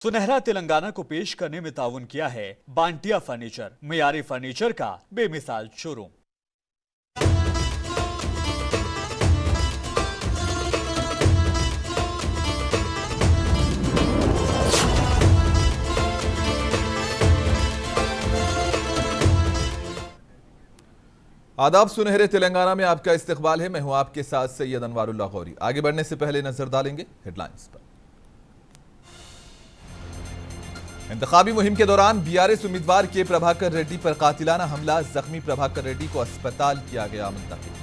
सुनहरा तेलंगाना को पेश करने में ताउन किया है बांटिया फर्नीचर, मियारी फर्नीचर का बेमिसाल शोरूम। आदाब। सुनहरे तेलंगाना में आपका इस्तकबाल है। मैं हूं आपके साथ सैयद अनवारुल्लाह गौरी। आगे बढ़ने से पहले नजर डालेंगे हेडलाइंस पर। इंतखाबी मुहिम के दौरान बीआरएस उम्मीदवार के प्रभाकर रेड्डी पर कातिलाना हमला, जख्मी प्रभाकर रेड्डी को अस्पताल किया गया मुंतकिल।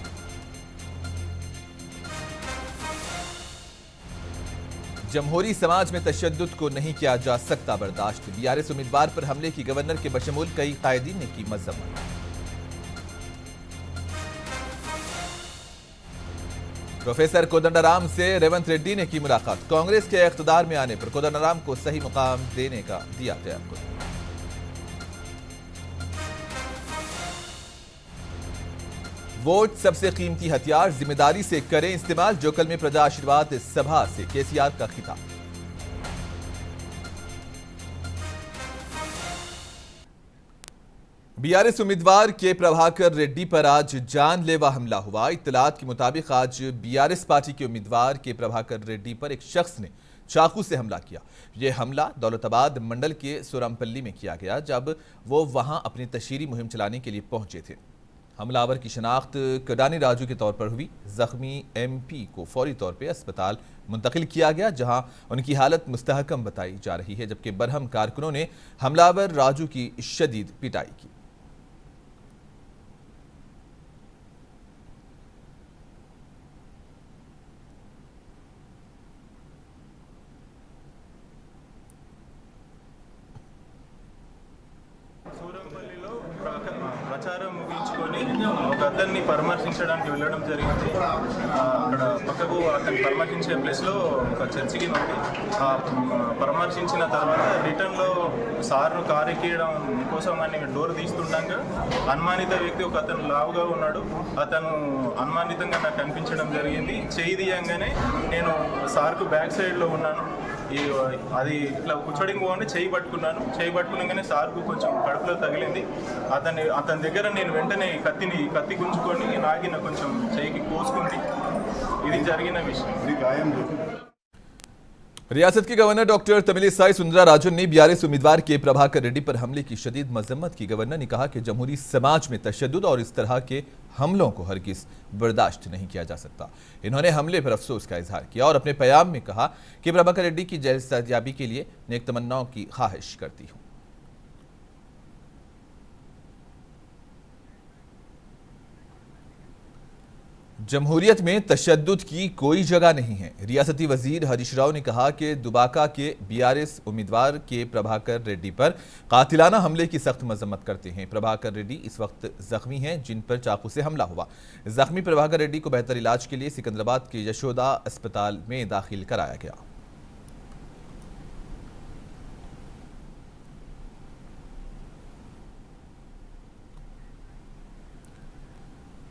जमहूरी समाज में तशद्दुद को नहीं किया जा सकता बर्दाश्त, बीआरएस उम्मीदवार पर हमले की गवर्नर के बशमूल कई कायदीन ने की मजम्मत। प्रोफेसर कोदंडराम से रेवंत रेड्डी ने की मुलाकात, कांग्रेस के इख्तिदार में आने पर कोदंडराम को सही मुकाम देने का दिया तयक्कुद। वोट सबसे कीमती हथियार, जिम्मेदारी से करें इस्तेमाल, जोकल में प्रजा आशीर्वाद सभा से केसीआर का खिताब। बीआरएस उम्मीदवार के प्रभाकर रेड्डी पर आज जानलेवा हमला हुआ। इत्तलात के मुताबिक आज बीआरएस पार्टी के उम्मीदवार के प्रभाकर रेड्डी पर एक शख्स ने चाकू से हमला किया। यह हमला दौलताबाद मंडल के सुरमपल्ली में किया गया जब वो वहां अपनी तशहीरी मुहिम चलाने के लिए पहुंचे थे। हमलावर की शनाख्त कडानी राजू के तौर पर हुई। जख्मी एमपी को फौरी तौर पर अस्पताल मुंतकिल किया गया, जहां उनकी हालत मुस्तहकम बताई जा रही है, जबकि बरहम कारकुनों ने हमलावर राजू की शदीद पिटाई की। సూరంపల్లిలో ప్రచారం ముగించుకొని ఒక అతన్ని పరామర్శించడానికి వెళ్ళడం జరిగింది. అక్కడ పక్కకు అతన్ని పరామర్శించే ప్లేస్లో ఒక చర్చికి ఉంది. పరామర్శించిన తర్వాత రిటర్న్లో సార్ను కారు ఎక్కియడం కోసం అని డోర్ తీస్తుండగా అనుమానిత వ్యక్తి ఒక అతను లావుగా ఉన్నాడు. అతను అనుమానితంగా నాకు కనిపించడం జరిగింది. చేయి తీయంగానే నేను సార్కు బ్యాక్ సైడ్లో ఉన్నాను. అది ఇట్లా కూర్చోడానికి పోగానే చేయి పట్టుకున్నాగానే సార్కు కొంచెం కడుపులో తగిలింది. అతని దగ్గర నేను వెంటనే కత్తి గుంజుకొని నాగిన కొంచెం చేయికి కోసుకుంది. ఇది జరిగిన విషయం. ఇది గాయం. रियासत के गवर्नर डॉक्टर तमिलिसाई सुंदराराजन ने बीआरएस उम्मीदवार के प्रभाकर रेड्डी पर हमले की शदीद मजम्मत की। गवर्नर ने कहा कि जमहूरी समाज में तशद्दुद और इस तरह के हमलों को हरगिज बर्दाश्त नहीं किया जा सकता। इन्होंने हमले पर अफसोस का इजहार किया और अपने पैगाम में कहा कि प्रभाकर रेड्डी की जल्द के लिए नेक तमन्नाओं की ख्वाहिश करती हूँ। जमहूरियत में तशद्दुद की कोई जगह नहीं है। रियासती वजीर हरीश राव ने कहा कि दुबाका के बीआरएस उम्मीदवार के प्रभाकर रेड्डी पर कातिलाना हमले की सख्त मजम्मत करते हैं। प्रभाकर रेड्डी इस वक्त जख्मी हैं, जिन पर चाकू से हमला हुआ। जख्मी प्रभाकर रेड्डी को बेहतर इलाज के लिए सिकंदराबाद के यशोदा अस्पताल में दाखिल कराया गया।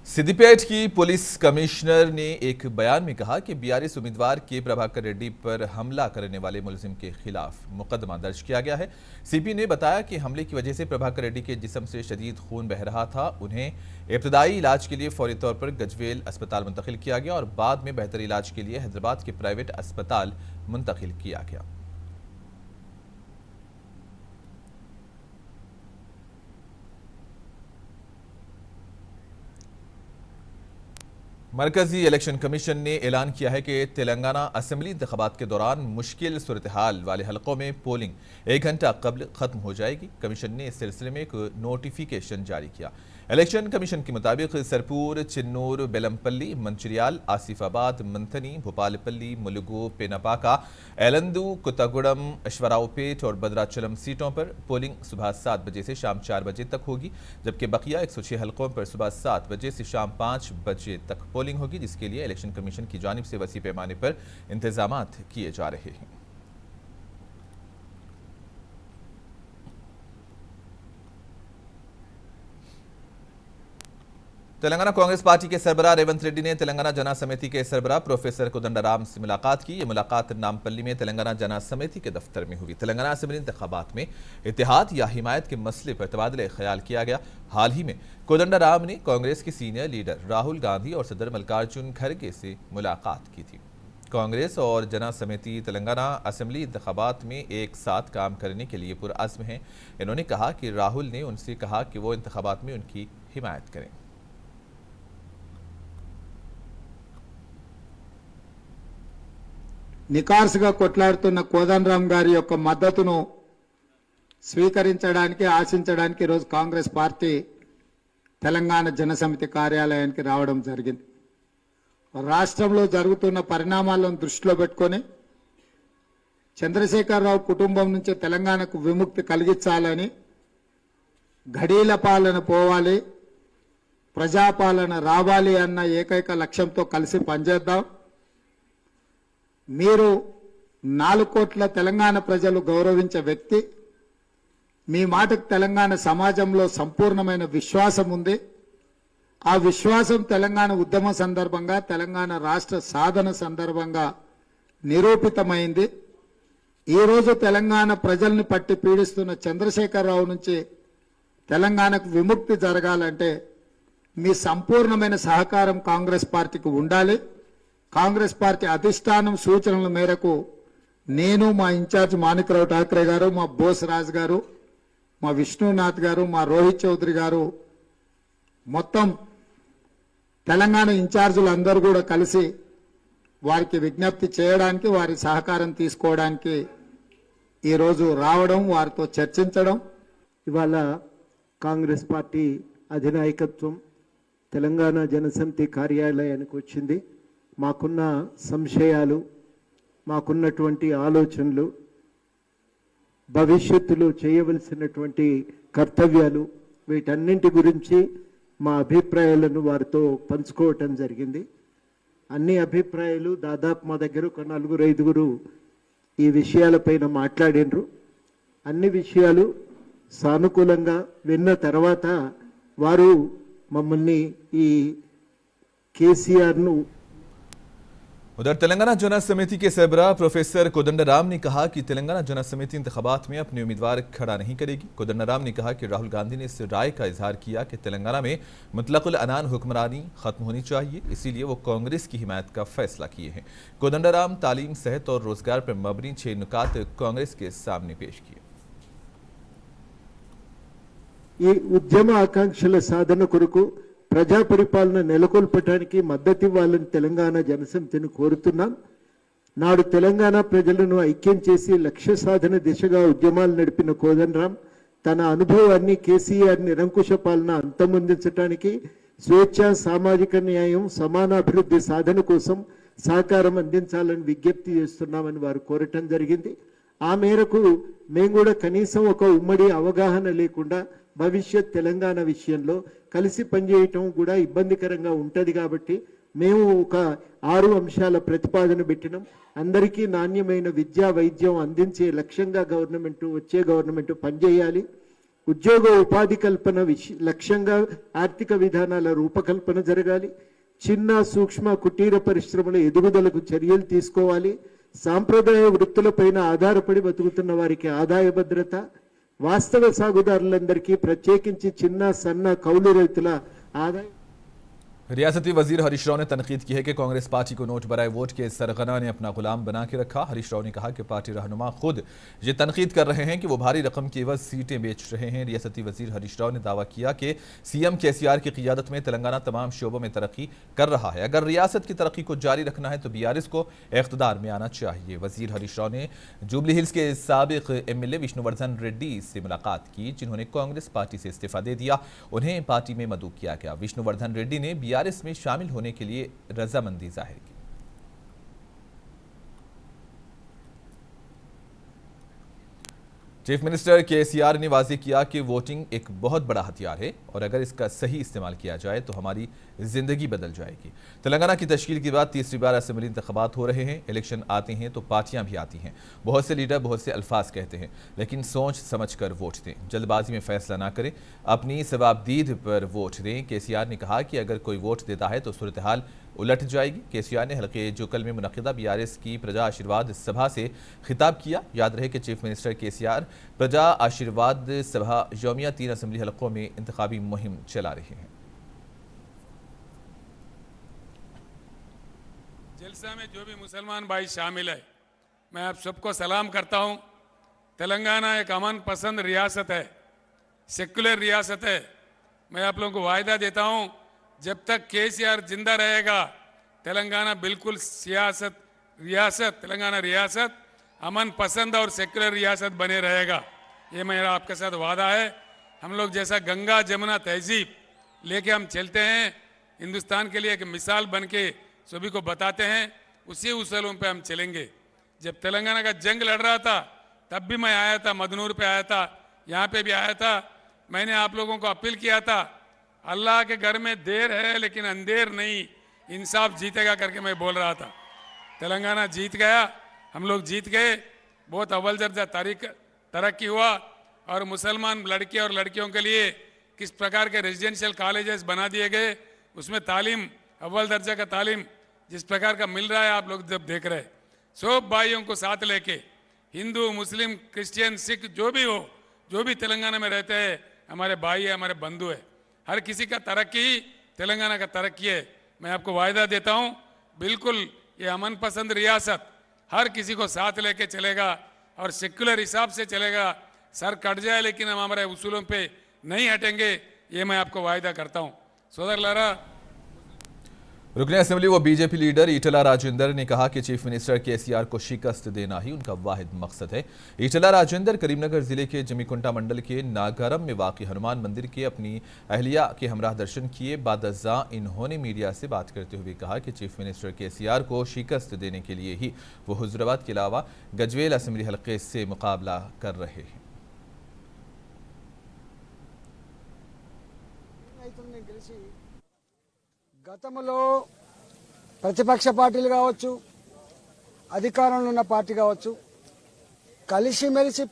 सिद्दीपेट की पुलिस कमिश्नर ने एक बयान में कहा कि बीआरएस उम्मीदवार के प्रभाकर रेड्डी पर हमला करने वाले मुलजिम के खिलाफ मुकदमा दर्ज किया गया है। सीपी ने बताया कि हमले की वजह से प्रभाकर रेड्डी के जिस्म से शदीद खून बह रहा था। उन्हें इब्तदाई इलाज के लिए फौरी तौर पर गजवेल अस्पताल मुंतकिल किया गया और बाद में बेहतर इलाज के लिए हैदराबाद के प्राइवेट अस्पताल मुंतकिल किया गया। मरकजी इलेक्शन कमीशन ने ऐलान किया है कि तेलंगाना असेंबली इंतखाबात के दौरान मुश्किल सूरत हाल वाले हलकों में पोलिंग 1 घंटा कबल खत्म हो जाएगी। कमीशन ने इस सिलसिले में एक नोटिफिकेशन जारी किया। इलेक्शन कमीशन के मुताबिक सरपुर, चिन्नूर, बेलमपल्ली, मंचिरियाल, आसिफाबाद, मंथनी, भोपालपल्ली, मुलुगु, पेनापाका, एलंदू, कुत्तागुड़म, अश्वरावपेट और भद्राचलम सीटों पर पोलिंग सुबह 7 बजे से शाम 4 बजे तक होगी, जबकि बकिया 106 हलकों पर सुबह 7 बजे से शाम 5 बजे तक पोलिंग होगी, जिसके लिए इलेक्शन कमीशन की जानिब से वसी पैमाने पर इंतजामात किए जा रहे हैं। तेलंगाना कांग्रेस पार्टी के सरबराह रेवंत रेड्डी ने तेलंगाना जना समिति के सरबराह प्रोफेसर कोदंडराम से मुलाकात की। ये मुलाकात नामपल्ली में तेलंगाना जना समिति के दफ्तर में हुई। तेलंगाना असेंबली इंतखाबात में इत्तेहाद या हिमायत के मसले पर तबादला ख्याल किया गया। हाल ही में कोदंडराम ने कांग्रेस के सीनियर लीडर राहुल गांधी और सदर मल्लिकार्जुन खड़गे से मुलाकात की थी। कांग्रेस और जना समिति तेलंगाना असेंबली इंतखाबात में एक साथ काम करने के लिए पुरअज़्म हैं। इन्होंने कहा कि राहुल ने उनसे कहा कि वो इंतखाबात में उनकी हिमायत करें। నికార్సుగా కొట్లాడుతున్న కోదండరామ్ గారి యొక్క మద్దతును స్వీకరించడానికి ఆశించడానికి ఈరోజు కాంగ్రెస్ పార్టీ తెలంగాణ జనసమితి కార్యాలయానికి రావడం జరిగింది. రాష్ట్రంలో జరుగుతున్న పరిణామాలను దృష్టిలో పెట్టుకొని చంద్రశేఖరరావు కుటుంబం నుంచి తెలంగాణకు విముక్తి కలిగించాలని, ఘడీల పాలన పోవాలి, ప్రజాపాలన రావాలి అన్న ఏకైక లక్ష్యంతో కలిసి పనిచేద్దాం. మీరు 4 కోట్ల తెలంగాణ ప్రజలు గౌరవించే వ్యక్తి. మీ మాటకు తెలంగాణ సమాజంలో సంపూర్ణమైన విశ్వాసం ఉంది. ఆ విశ్వాసం తెలంగాణ ఉద్యమ సందర్భంగా, తెలంగాణ రాష్ట్ర సాధన సందర్భంగా నిరూపితమైంది. ఈరోజు తెలంగాణ ప్రజల్ని పట్టి పీడిస్తున్న చంద్రశేఖరరావు నుంచి తెలంగాణకు విముక్తి జరగాలంటే మీ సంపూర్ణమైన సహకారం కాంగ్రెస్ పార్టీకి ఉండాలి. కాంగ్రెస్ పార్టీ అధిష్టానం సూచనల మేరకు నేను, మా ఇన్ఛార్జ్ మాణిక్రావు ఠాక్రే గారు, మా బోస్ రాజ్ గారు, మా విష్ణునాథ్ గారు, మా రోహిత్ చౌదరి గారు, మొత్తం తెలంగాణ ఇన్ఛార్జీలు అందరూ కూడా కలిసి వారికి విజ్ఞప్తి చేయడానికి, వారి సహకారం తీసుకోవడానికి ఈరోజు రావడం, వారితో చర్చించడం. ఇవాళ కాంగ్రెస్ పార్టీ అధినాయకత్వం తెలంగాణ జనసమితి కార్యాలయానికి వచ్చింది. మాకున్న సంశయాలు, మాకున్నటువంటి ఆలోచనలు, భవిష్యత్తులో చేయవలసినటువంటి కర్తవ్యాలు, వీటన్నింటి గురించి మా అభిప్రాయాలను వారితో పంచుకోవటం జరిగింది. అన్ని అభిప్రాయాలు దాదాపు మా దగ్గర ఒక 4-5 ఈ విషయాలపైన మాట్లాడినరు. అన్ని విషయాలు సానుకూలంగా విన్న తర్వాత వారు మమ్మల్ని ఈ కేసీఆర్ను उधर तेलंगाना जना समिति के सरबराह प्रोफेसर कोदंडराम ने कहा कि तेलंगाना जना समिति इंतखाबात में अपने उम्मीदवार खड़ा नहीं करेगी। कोदंडराम ने कहा कि राहुल गांधी ने इस राय का इजहार किया कि तेलंगाना में मुतलकुल अनान हुक्मरानी खत्म होनी चाहिए, इसीलिए वो कांग्रेस की हिमायत का फैसला किए हैं। कोदंडराम तालीम, सेहत और रोजगार पर मबनी 6 नुकात कांग्रेस के सामने पेश किए। ఈ ఉద్యమ ఆకాంక్షల సాధన కొరకు ప్రజా పరిపాలన నెలకొల్పడానికి మద్దతు ఇవ్వాలని తెలంగాణ జనసమితిని కోరుతున్నాం. నాడు తెలంగాణ ప్రజలను ఐక్యం చేసి లక్ష్య సాధన దిశగా ఉద్యమాలు నడిపిన కోదండరామ్ తన అనుభవాన్ని కేసీఆర్ నిరంకుశ పాలన అంతమొందించడానికి, స్వేచ్ఛ, సామాజిక న్యాయం, సమానాభివృద్ధి సాధన కోసం సహకారం అందించాలని విజ్ఞప్తి చేస్తున్నామని వారు కోరటం జరిగింది. ఆ మేరకు మేము కూడా కనీసం ఒక ఉమ్మడి అవగాహన లేకుండా భవిష్యత్ తెలంగాణ విషయంలో కలిసి పనిచేయటం కూడా ఇబ్బందికరంగా ఉంటుంది. కాబట్టి మేము ఒక 6 అంశాల ప్రతిపాదన పెట్టినాం. అందరికీ నాణ్యమైన విద్యా, వైద్యం అందించే లక్ష్యంగా వచ్చే గవర్నమెంట్ పనిచేయాలి. ఉద్యోగ ఉపాధి కల్పన లక్ష్యంగా ఆర్థిక విధానాల రూపకల్పన జరగాలి. చిన్న, సూక్ష్మ, కుటీర పరిశ్రమల ఎదుగుదలకు చర్యలు తీసుకోవాలి. సాంప్రదాయ వృత్తులపైన ఆధారపడి బతుకుతున్న వారికి ఆదాయ భద్రత, వాస్తవ సాగుదారులందరికీ ప్రత్యేకించి చిన్న, సన్న, కౌలు రైతుల ఆదాయ रियासती वजीर हरीश राव ने तनकीद की है कि कांग्रेस पार्टी को नोट बराए वोट के सरगना ने अपना गुलाम बना के रखा। हरीश राव ने कहा कि पार्टी रहनुमा खुद ये तनकीद कर रहे हैं कि वो भारी रकम की एवज सीटें बेच रहे हैं। रियासती वजीर हरीश राव ने दावा किया कि सीएम केसीआर की क़ियादत में तेलंगाना तमाम शोबों में तरक्की कर रहा है। अगर रियासत की तरक्की को जारी रखना है तो बीआरएस को इख्तिदार में आना चाहिए। वजीर हरीश राव ने जुबली हिल्स के साबिक एमएलए विष्णुवर्धन रेड्डी से मुलाकात की, जिन्होंने कांग्रेस पार्टी से इस्तीफा दे दिया। उन्हें पार्टी में मदऊ किया गया। विष्णुवर्धन रेड्डी ने बीआरएस में शामिल होने के लिए रजामंदी जाहिर की। चीफ मिनिस्टर केसीआर ने वाज़ेह किया कि वोटिंग एक बहुत बड़ा हथियार है और अगर इसका सही इस्तेमाल किया जाए तो हमारी जिंदगी बदल जाएगी। तेलंगाना की तश्कील के बाद तीसरी बार असेंबली इंतखाबात हो रहे हैं। इलेक्शन आते हैं तो पार्टियां भी आती हैं। बहुत से लीडर बहुत से अल्फाज कहते हैं, लेकिन सोच समझ कर वोट दें, जल्दबाजी में फैसला ना करें, अपनी सवाबदीद पर वोट दें। केसीआर ने कहा कि अगर कोई वोट देता है तो सूरत हाल उलट जाएगी। केसीआर ने हल्के जुकल में मुनक़िदा बीआरएस की प्रजा आशीर्वाद सभा से खिताब किया। याद रहे कि चीफ मिनिस्टर केसीआर प्रजा आशीर्वाद सभा यौमिया 3 असेंबली हलकों में इंतखाबी मुहिम चला रहे हैं। जलसा में जो भी मुसलमान भाई शामिल है, मैं आप सबको सलाम करता हूं। तेलंगाना एक अमन पसंद रियासत है, सेक्युलर रियासत है। मैं आप लोगों को वायदा देता हूं, जब तक केसीआर जिंदा रहेगा तेलंगाना बिल्कुल तेलंगाना रियासत अमन पसंद और सेक्युलर रियासत बने रहेगा। ये मेरा आपके साथ वादा है। हम लोग जैसा गंगा जमुना तहजीब लेके हम चलते हैं, हिंदुस्तान के लिए एक मिसाल बन के सभी को बताते हैं, उसी उसूलों पे हम चलेंगे। जब तेलंगाना का जंग लड़ रहा था तब भी मैं आया था, मदनूर पे आया था, यहाँ पे भी आया था। मैंने आप लोगों को अपील किया था, अल्लाह के घर में देर है लेकिन अंधेर नहीं, इंसाफ जीतेगा करके मैं बोल रहा था। तेलंगाना जीत गया, हम लोग जीत गए, बहुत अव्वल दर्जा तरक्की हुआ। और मुसलमान लड़के और लड़कियों के लिए किस प्रकार के रेजिडेंशियल कॉलेजेस बना दिए गए, उसमें तालीम अव्वल दर्जा का तालीम जिस प्रकार का मिल रहा है आप लोग जब देख रहे। सब भाइयों को साथ लेके, हिंदू मुस्लिम क्रिश्चियन सिख जो भी हो, जो भी तेलंगाना में रहते हैं, हमारे भाई है, हमारे बंधु है। हर किसी का तरक्की ही तेलंगाना का तरक्की है। मैं आपको वायदा देता हूं, बिल्कुल ये अमन पसंद रियासत हर किसी को साथ लेके चलेगा और सेक्युलर हिसाब से चलेगा। सर कट जाए लेकिन हम हमारे उसूलों पे नहीं हटेंगे, ये मैं आपको वायदा करता हूं। सोदरलारा, रुकने असेंबली व बीजेपी लीडर ईटला राजेंद्र ने कहा कि चीफ मिनिस्टर केसीआर को शिकस्त देना ही उनका वाहिद मकसद है। ईटला राजेंद्र करीमनगर जिले के जमीकुंटा मंडल के नागारम में वाक़ई हनुमान मंदिर के अपनी अहलिया के हमरा दर्शन किए। बाद अज़ा इन्होंने मीडिया से बात करते हुए कहा कि चीफ मिनिस्टर केसीआर को शिकस्त देने के लिए ही वो हुजराबाद के अलावा गजवेल असेंबली हल्के से मुकाबला कर रहे हैं। గతంలో ప్రతిపక్ష పార్టీలు కావచ్చు, అధికారంలో ఉన్న పార్టీ కావచ్చు, కలిసిమెలిసి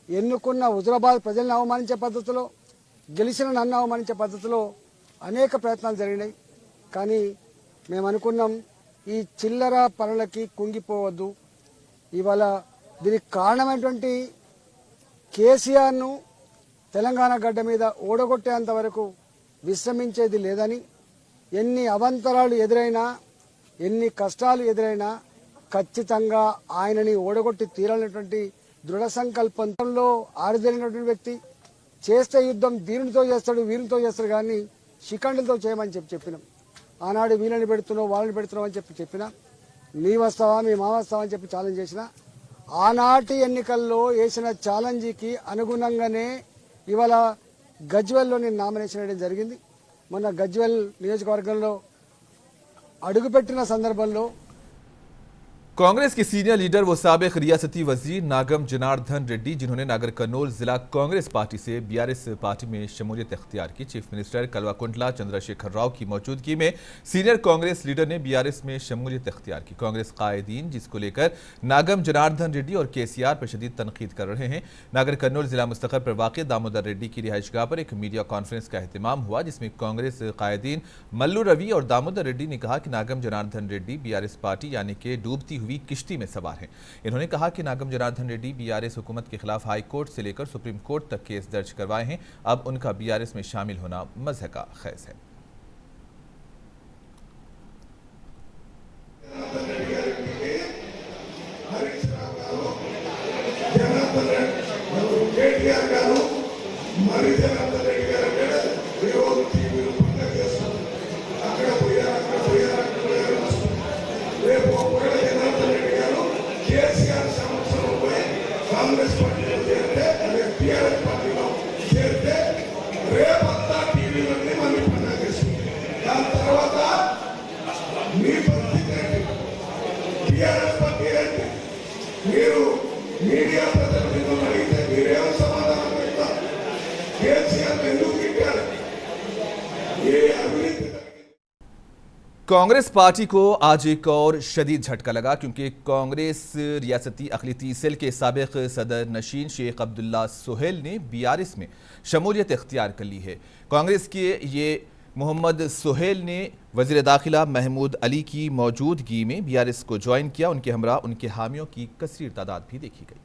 ఎన్నుకున్న హుజరాబాద్ ప్రజలను అవమానించే పద్ధతిలో, గెలిచిన నన్ను అవమానించే పద్ధతిలో అనేక ప్రయత్నాలు జరిగినాయి. కానీ మేము అనుకున్నాం ఈ చిల్లర పనులకి కుంగిపోవద్దు. ఇవాళ దీనికి కారణమైనటువంటి కేసీఆర్ను తెలంగాణ గడ్డ మీద ఓడగొట్టేంత వరకు విశ్రమించేది లేదని, ఎన్ని అవంతరాలు ఎదురైనా, ఎన్ని కష్టాలు ఎదురైనా ఖచ్చితంగా ఆయనని ఓడగొట్టి తీరాలనేటువంటి దృఢ సంకల్పంలో ఆరిదేరినటువంటి వ్యక్తి. చేస్తే యుద్ధం దీనితో చేస్తాడు, వీరితో చేస్తాడు, కానీ శిఖండులతో చేయమని చెప్పినాం. ఆనాడు వీళ్ళని పెడుతున్నావు వాళ్ళని పెడుతున్నావు అని చెప్పినా, మీ వస్తావా మీ మా వస్తావా అని చెప్పి ఛాలెంజ్ చేసిన. ఆనాటి ఎన్నికల్లో వేసిన ఛాలెంజ్కి అనుగుణంగానే ఇవాళ గజ్వెల్లో నేను నామినేషన్ వేయడం జరిగింది. మొన్న గజ్వెల్ నియోజకవర్గంలో అడుగుపెట్టిన సందర్భంలో कांग्रेस के सीनियर लीडर व साबिक रियासती वजीर नागम जनार्दन रेड्डी, जिन्होंने नागर कर्नूल जिला कांग्रेस पार्टी से बीआरएस पार्टी में शमूलियत इख्तियार की। चीफ मिनिस्टर कल्वाकुंटला चंद्रशेखर राव की मौजूदगी में सीनियर कांग्रेस लीडर ने बीआरएस में शमूलियत इख्तियार की। कांग्रेस कायदीन जिसको लेकर नागम जनार्दन रेड्डी और केसीआर पर शदीद तनकीद कर रहे हैं। नागर कर्नूल जिला मुस्तक़र पर वाक़ दामोदर रेड्डी की रिहाइशगाह पर एक मीडिया कॉन्फ्रेंस का अहतमाम हुआ, जिसमें कांग्रेस कायदीन मल्लू रवि और दामोदर रेड्डी ने कहा कि नागम जनार्दन रेड्डी बीआरएस पार्टी यानी कि डूबती हुई किश्ती में सवार हैं। इन्होंने कहा कि नागम जनार्दन रेड्डी बीआरएस हुकूमत के खिलाफ हाई कोर्ट से लेकर सुप्रीम कोर्ट तक केस दर्ज करवाए हैं। अब उनका बीआरएस में शामिल होना मज़ह का खैज है। కాంగ్రెస్ పార్టీలో చేరితే అదే టీఆర్ఎస్ పార్టీలో చేరితే రేపంతా టీవీలన్నీ మళ్ళీ పండుగ చేస్తుంది. దాని తర్వాత మీ పరిస్థితి ఏంటి? టీఆర్ఎస్ పార్టీ ఏంటి? మీరు మీడియా ప్రతినిధులను అడిగితే మీరే कांग्रेस पार्टी को आज एक और शदीद झटका लगा क्योंकि कांग्रेस रियासती अक़लियती सेल के साबिक़ सदर नशीन शेख अब्दुल्ला सोहेल ने बीआरएस में शमूलियत इख्तियार कर ली है। कांग्रेस के ये मोहम्मद सोहेल ने वज़ीर दाखिला महमूद अली की मौजूदगी में बीआरएस को ज्वाइन किया। उनके हमरा उनके हामियों की कसीर तादाद भी देखी गई।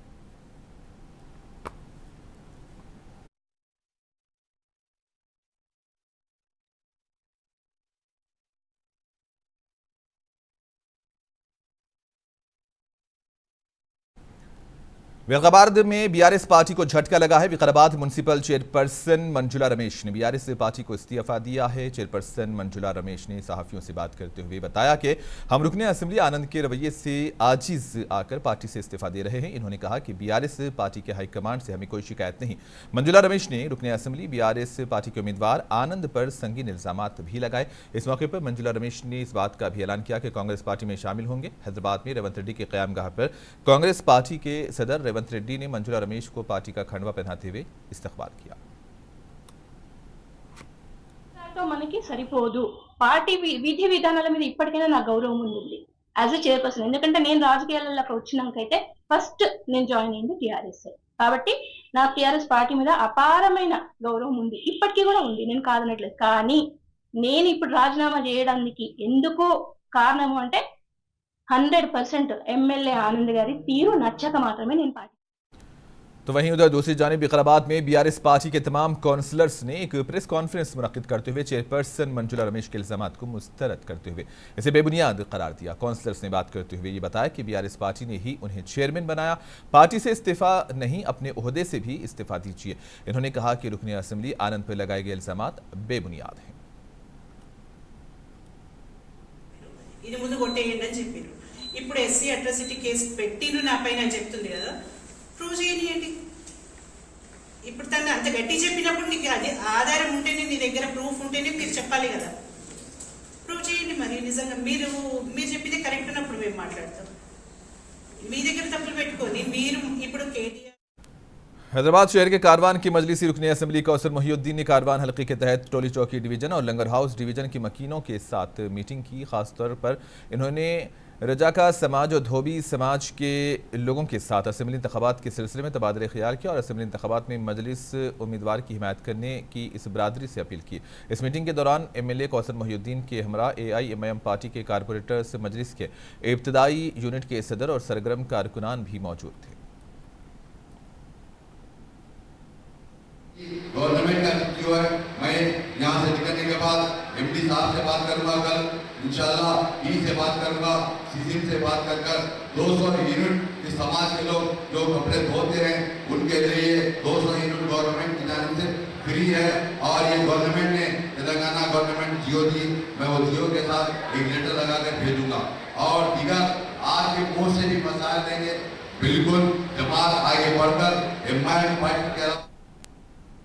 विकाराबाद में बीआरएस पार्टी को झटका लगा है। विकाराबाद म्युनिसिपल चेयरपर्सन मंजुला रमेश ने बीआरएस पार्टी को इस्तीफा दिया है। चेयरपर्सन मंजुला रमेश ने सहाफियों से बात करते हुए बताया कि हम रुकने असेंबली आनंद के रवैये से आजिज आकर पार्टी से इस्तीफा दे रहे हैं। इन्होंने कहा कि बीआरएस पार्टी के हाईकमांड से हमें कोई शिकायत नहीं। मंजुला रमेश ने रुकने असेंबली बीआरएस पार्टी के उम्मीदवार आनंद पर संगीन इल्जामात भी लगाए। इस मौके पर मंजुला रमेश ने इस बात का भी ऐलान किया कि कांग्रेस पार्टी में शामिल होंगे। हैदराबाद में रेवंत रेड्डी के क़यामगाह पर कांग्रेस पार्टी के सदर रेवंत रेड्डी ने मंजुला रमेश को पार्टी का खंडवा पहनाते हुए इस्तकबाल किया। మనకి సరిపోదు పార్టీ విధి విధానాల మీద ఇప్పటికైనా నా గౌరవం ఉంది యాజ్ ఎ చైర్పర్సన్. ఎందుకంటే నేను రాజకీయాలకు వచ్చినాకైతే ఫస్ట్ నేను జాయిన్ అయింది టీఆర్ఎస్. కాబట్టి నా టీఆర్ఎస్ పార్టీ మీద అపారమైన గౌరవం ఉంది, ఇప్పటికీ కూడా ఉంది, నేను కాదనట్లేదు. కానీ నేను ఇప్పుడు రాజీనామా చేయడానికి ఎందుకు కారణము అంటే 100% ఎమ్మెల్యే ఆనంద్ గారి తీరు నచ్చక మాత్రమే నేను పార్టీ. तो वहीं उधर दूसरी जानिब विकाराबाद में बीआरएस पार्टी के तमाम काउंसलर्स ने एक प्रेस कॉन्फ्रेंस मुनक्किद करते हुए चेयरपर्सन मंजुला रमेश के इल्जामात को मुस्तरद करते हुए इसे बेबुनियाद करार दिया। काउंसलर्स ने बात करते हुए ये बताया कि बीआरएस पार्टी ने ही उन्हें चेयरमैन बनाया, पार्टी से इस्तीफा नहीं, अपने ओहदे से भी इस्तीफा दीजिए। इन्होंने कहा कि रुकने असेंबली आनंद पर लगाए गए इल्जामात बेबुनियाद हैं। ఇది ముందు కొట్టేయండి అని చెప్పారు. ఇప్పుడు ఎస్సీ అట్రాసిటీ కేసు పెట్టిను నా పైన అని చెప్తుంది కదా, ప్రూవ్ చేయనియండి. ఇప్పుడు తను అంత గట్టి చెప్పినప్పుడు నీకు అది ఆధారం ఉంటేనే, నీ దగ్గర ప్రూఫ్ ఉంటేనే మీరు చెప్పాలి కదా. ప్రూవ్ చేయండి. మరి నిజంగా మీరు చెప్పింది కరెక్ట్ ఉన్నప్పుడు మేము మాట్లాడతాం. మీ దగ్గర తప్పులు పెట్టుకొని మీరు ఇప్పుడు కేటీఆర్ हैदराबाद शहर के कारवान की मजलिसी रुकने असेंबली कौसर मोहिउद्दीन ने कारवान हल्के के तहत टोली चौकी डिवीजन और लंगर हाउस डिवीजन की मकीनों के साथ मीटिंग की। खासतौर पर इन्होंने रजाका समाज और धोबी समाज के लोगों के साथ असेंबली इंतखाबात के सिलसिले में तबादले ख्याल किया और असेंबली इंतखाबात में मजलिस उम्मीदवार की हिमायत करने की इस बरादरी से अपील की। इस मीटिंग के दौरान एमएलए कौसर मोहिउद्दीन के हमरा AIMIM पार्टी के कारपोरेटर्स मजलिस के इब्तदाई यूनिट के सदर और सरगर्म कारकुनान भी मौजूद थे। गवर्नमेंट का जो है, मैं यहाँ से निकलने के बाद MD साहब से बात करूंगा, कल इंशाल्लाह ई से बात करूंगा, सीसीम से बात कर 200 यूनिट इस समाज के लोग जो कपड़े धोते हैं उनके लिए 200 यूनिट गवर्नमेंट की जानिब से फ्री है। और ये गवर्नमेंट ने तेलंगाना गवर्नमेंट जियो दी, मैं वो जियो के साथ एक लेटर लगा कर भेजूंगा और दीगर आज के पोस्ट से भी मसाइल देंगे। बिल्कुल जमात आगे बढ़कर MIM फाइट कर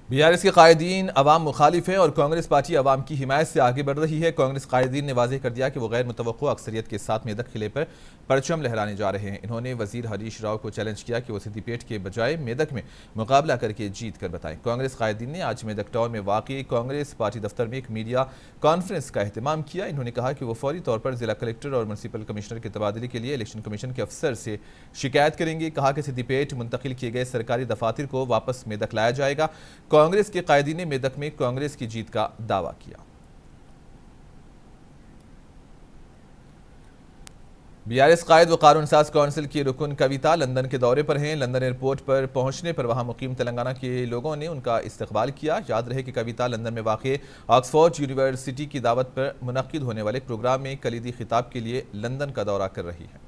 बीआरएस के कायदीन अवाम मुखालिफ है और कांग्रेस पार्टी अवाम की हिमायत से आगे बढ़ रही है। कांग्रेस कायदीन ने वाज़ेह कर दिया कि वो गैर मुतवक्को अक्सरियत के साथ मेदक किले पर परचम लहराने जा रहे हैं। इन्होंने वजीर हरीश राव को चैलेंज किया कि वो सिद्दीपेट के बजाय मेदक में मुकाबला करके जीत कर बताएं। कांग्रेस कायदीन ने आज मेदक टाउन में वाक़ई कांग्रेस पार्टी दफ्तर में एक मीडिया कॉन्फ्रेंस का अहतमाम किया। इन्होंने कहा कि वो फौरी तौर पर जिला कलेक्टर और म्यूनसिपल कमिश्नर के तबादले के लिए इलेक्शन कमीशन के अफसर से शिकायत करेंगे। कहा कि सिद्दीपेट मुंतकिल किए गए सरकारी दफातर को वापस मेदक लाया जाएगा। कांग्रेस के कायदीन ने मेदक में कांग्रेस की जीत का दावा किया। बीआरएस कायद व कानून साज काउंसिल की रुकन कविता लंदन के दौरे पर हैं। लंदन एयरपोर्ट पर पहुंचने पर वहां मुकीम तेलंगाना के लोगों ने उनका इस्तकबाल किया। याद रहे कि कविता लंदन में वाक़ ऑक्सफोर्ड यूनिवर्सिटी की दावत पर मुनक्किद होने वाले प्रोग्राम में कलीदी खिताब के लिए लंदन का दौरा कर रही है।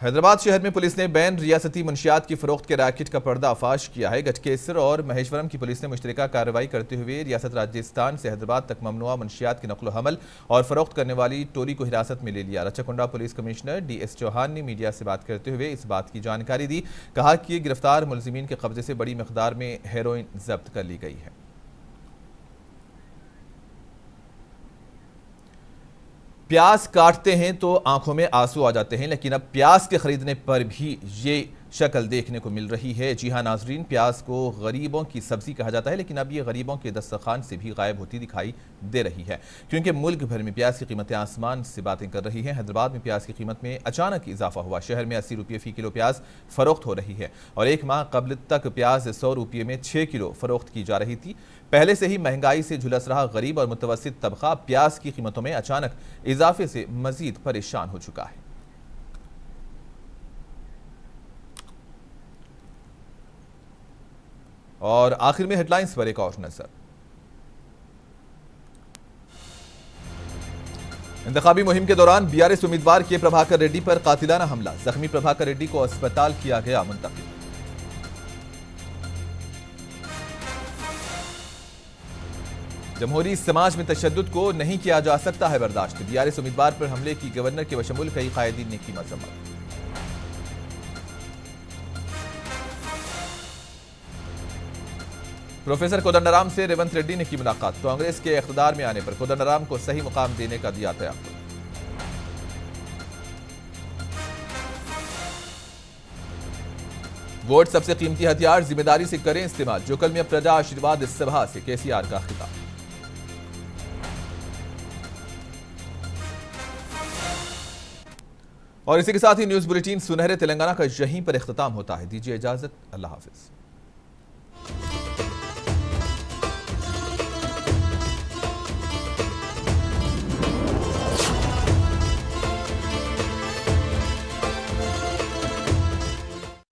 हैदराबाद शहर में पुलिस ने बैन रियासती मुंशियात की फरोख्त के रैकेट का पर्दाफाश किया है। गटकेसर और महेश्वरम की पुलिस ने मुश्तरका कार्रवाई करते हुए रियासत राजस्थान से हैदराबाद तक ममनुआ मुंशियात की नकलो हमल और फरोख्त करने वाली टोली को हिरासत में ले लिया। रचकुंडा पुलिस कमिश्नर DS चौहान ने मीडिया से बात करते हुए इस बात की जानकारी दी। कहा कि गिरफ्तार मुलजिमीन के कब्जे से बड़ी मकदार में हेरोइन जब्त कर ली गई है। प्याज काटते हैं तो आंखों में आंसू आ जाते हैं, लेकिन अब प्याज के खरीदने पर भी ये शक्ल देखने को मिल रही है। जी हां नाजरीन, प्याज को गरीबों की सब्जी कहा जाता है, लेकिन अब ये गरीबों के दस्तरखान से भी गायब होती दिखाई दे रही है, क्योंकि मुल्क भर में प्याज की कीमतें आसमान से बातें कर रही हैं। हैदराबाद में प्याज की कीमत में अचानक इजाफा हुआ। शहर में 80 रुपये फी किलो प्याज फरोख्त हो रही है और एक माह कबल तक प्याज 100 रुपये में 6 किलो फरोख्त की जा रही थी। पहले से ही महंगाई से झुलस रहा गरीब और मुतवस्सित तबका प्याज की कीमतों में अचानक इजाफे से मजीद परेशान हो चुका है। और आखिर में हेडलाइंस पर एक और नजर। इंतखाबी मुहिम के दौरान बीआरएस उम्मीदवार के प्रभाकर रेड्डी पर कातिलाना हमला। जख्मी प्रभाकर रेड्डी को अस्पताल किया गया मुंतकिल। जमहूरी समाज में तशद्दुद को नहीं किया जा सकता है बर्दाश्त। बीआरएस उम्मीदवार पर हमले की गवर्नर के बशमूल कई कायदीन ने की मजम्मत। प्रोफेसर कोदंडराम से रेवंत रेड्डी ने की मुलाकात। कांग्रेस के इख्तिदार में आने पर कोदंडराम को सही मुकाम देने का दिया तयक़्क़ुद। वोट सबसे कीमती हथियार, जिम्मेदारी से करें इस्तेमाल। जोकलमिया प्रजा आशीर्वाद सभा से केसीआर का खिताब। और इसी के साथ ही न्यूज बुलेटिन सुनहरे तेलंगाना का यहीं पर इख्तिताम होता है। दीजिए इजाजत, अल्लाह हाफिज।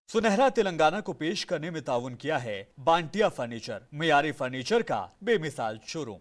सुनहरा तेलंगाना को पेश करने में ताउन किया है बांटिया फर्नीचर, मियारी फर्नीचर का बेमिसाल शोरूम।